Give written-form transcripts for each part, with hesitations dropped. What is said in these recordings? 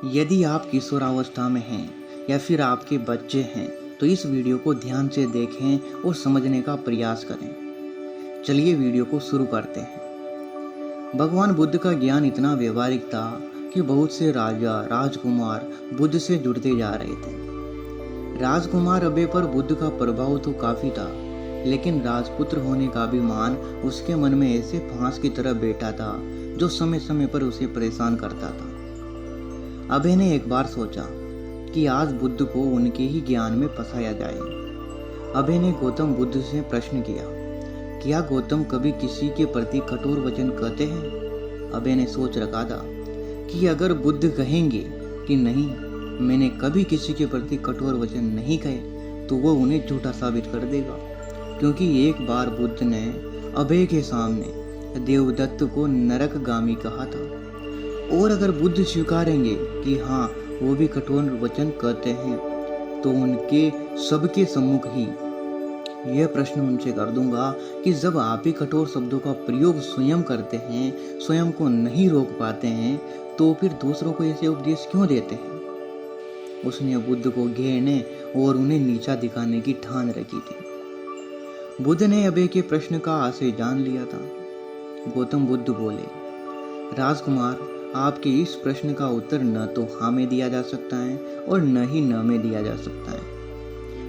यदि आप किशोरावस्था में हैं या फिर आपके बच्चे हैं तो इस वीडियो को ध्यान से देखें और समझने का प्रयास करें। चलिए वीडियो को शुरू करते हैं। भगवान बुद्ध का ज्ञान इतना व्यवहारिक था कि बहुत से राजा राजकुमार बुद्ध से जुड़ते जा रहे थे। राजकुमार अबे पर बुद्ध का प्रभाव तो काफ़ी था, लेकिन राजपुत्र होने का अभिमान उसके मन में ऐसे फांस की तरह बैठा था जो समय समय पर उसे परेशान करता था। अबे ने एक बार सोचा कि आज बुद्ध को उनके ही ज्ञान में फंसाया जाए। अबे ने गौतम बुद्ध से प्रश्न किया, क्या गौतम कभी किसी के प्रति कठोर वचन कहते हैं? अबे ने सोच रखा था कि अगर बुद्ध कहेंगे कि नहीं, मैंने कभी किसी के प्रति कठोर वचन नहीं कहे, तो वो उन्हें झूठा साबित कर देगा, क्योंकि एक बार बुद्ध ने अबे के सामने देवदत्त को नरकगामी कहा था। और अगर बुद्ध स्वीकारेंगे कि हाँ, वो भी कठोर वचन कहते हैं, तो उनके सबके सम्मुख ही यह प्रश्न उनसे कर दूंगा कि जब आप ही कठोर शब्दों का प्रयोग स्वयं करते हैं, स्वयं को नहीं रोक पाते हैं, तो फिर दूसरों को ऐसे उपदेश क्यों देते हैं? उसने बुद्ध को घेरने और उन्हें नीचा दिखाने की ठान रखी थी। बुद्ध ने अबे के प्रश्न का आशय जान लिया था। गौतम बुद्ध बोले, राजकुमार, आपके इस प्रश्न का उत्तर न तो हाँ में दिया जा सकता है और न ही न में दिया जा सकता है।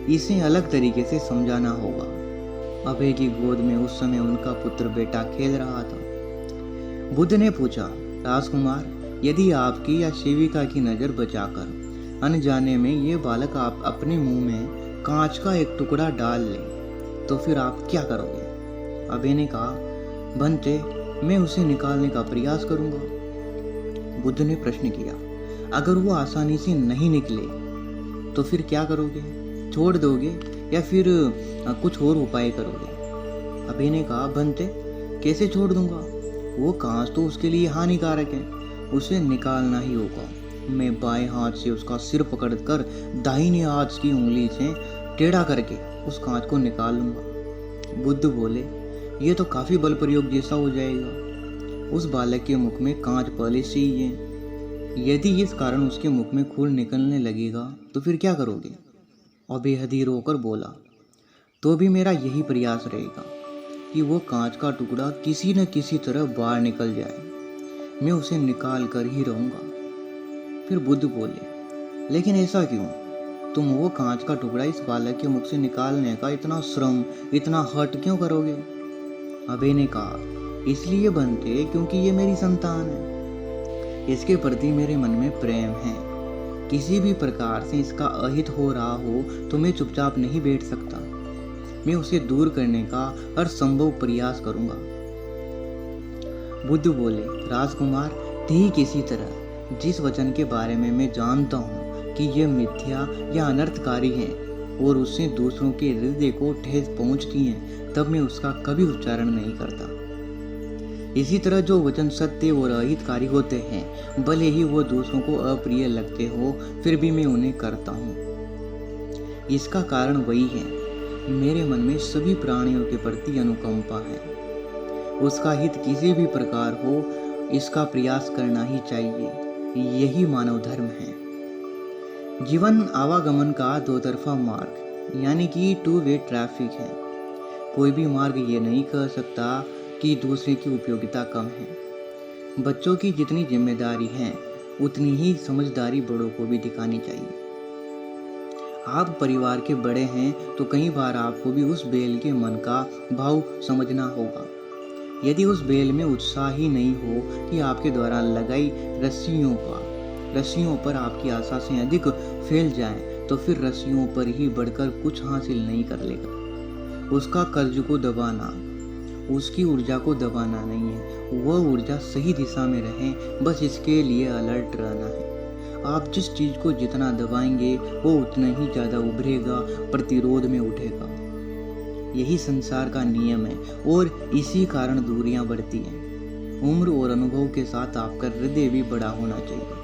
इसे अलग तरीके से समझाना होगा। अबे की गोद में उस समय उनका पुत्र बेटा खेल रहा था। बुद्ध ने पूछा, राजकुमार, यदि आपकी या सेविका की नज़र बचाकर अनजाने में ये बालक आप अपने मुंह में कांच का एक टुकड़ा डाल ले, तो फिर आप क्या करोगे? अबे ने कहा, बनते, मैं उसे निकालने का प्रयास करूंगा। बुद्ध ने प्रश्न किया, अगर वो आसानी से नहीं निकले तो फिर क्या करोगे? छोड़ दोगे या फिर कुछ और उपाय करोगे? अबे ने कहा, बनते, कैसे छोड़ दूंगा? वो कांच तो उसके लिए हानिकारक है, उसे निकालना ही होगा। मैं बाएं हाथ से उसका सिर पकड़कर दाहिने हाथ की उंगली से टेढ़ा करके उस कांच को निकाल लूंगा। बुद्ध बोले, ये तो काफी बल प्रयोग जैसा हो जाएगा। उस बालक के मुख में कांच पहले से ही है, यदि इस कारण उसके मुख में खून निकलने लगेगा तो फिर क्या करोगे? और बेहद रोकर बोला, तो भी मेरा यही प्रयास रहेगा कि वो कांच का टुकड़ा किसी न किसी तरह बाहर निकल जाए। मैं उसे निकाल कर ही रहूंगा। फिर बुद्ध बोले, लेकिन ऐसा क्यों? तुम वो कांच का टुकड़ा इस बालक के मुख से निकालने का इतना श्रम, इतना हट क्यों करोगे? अबे ने कहा, इसलिए बनते, क्योंकि ये मेरी संतान है। इसके प्रति मेरे मन में प्रेम है। किसी भी प्रकार से इसका अहित हो रहा हो तो मैं चुपचाप नहीं बैठ सकता। मैं उसे दूर करने का हर संभव प्रयास करूंगा। बुद्ध बोले, राजकुमार, ठीक इसी तरह जिस वचन के बारे में मैं जानता हूँ कि यह मिथ्या या अनर्थकारी है और उससे दूसरों के हृदय को ठेस पहुँचती है, तब मैं उसका कभी उच्चारण नहीं करता। इसी तरह जो वचन सत्य और अहितकारी होते हैं, भले ही वो दूसरों को अप्रिय लगते हो, फिर भी मैं उन्हें करता हूँ। इसका कारण वही है, मेरे मन में सभी प्राणियों के प्रति अनुकंपा है। उसका हित किसी भी प्रकार हो, इसका प्रयास करना ही चाहिए। यही मानव धर्म है। जीवन आवागमन का दो तरफा मार्ग, यानी कि टू वे ट्रैफिक है। कोई भी मार्ग ये नहीं कह सकता कि दूसरे की उपयोगिता कम है। बच्चों की जितनी जिम्मेदारी है, उतनी ही समझदारी बड़ों को भी दिखानी चाहिए। आप परिवार के बड़े हैं तो कई बार आपको भी उस बैल के मन का भाव समझना होगा। यदि उस बैल में उत्साह ही नहीं हो कि आपके द्वारा लगाई रस्सियों पर आपकी आशा से अधिक फैल जाए, तो फिर रस्सियों पर ही बढ़कर कुछ हासिल नहीं कर लेगा। उसका कर्ज को दबाना, उसकी ऊर्जा को दबाना नहीं है। वह ऊर्जा सही दिशा में रहे, बस इसके लिए अलर्ट रहना है। आप जिस चीज़ को जितना दबाएंगे वो उतना ही ज़्यादा उभरेगा, प्रतिरोध में उठेगा। यही संसार का नियम है और इसी कारण दूरियां बढ़ती हैं। उम्र और अनुभव के साथ आपका हृदय भी बड़ा होना चाहिए।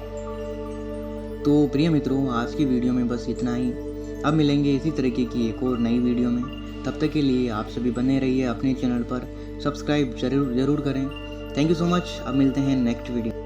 तो प्रिय मित्रों, आज की वीडियो में बस इतना ही। अब मिलेंगे इसी तरीके की एक और नई वीडियो में। तब तक के लिए आप सभी बने रहिए अपने चैनल पर, सब्सक्राइब जरूर करें। Thank you so much. अब मिलते हैं नेक्स्ट वीडियो।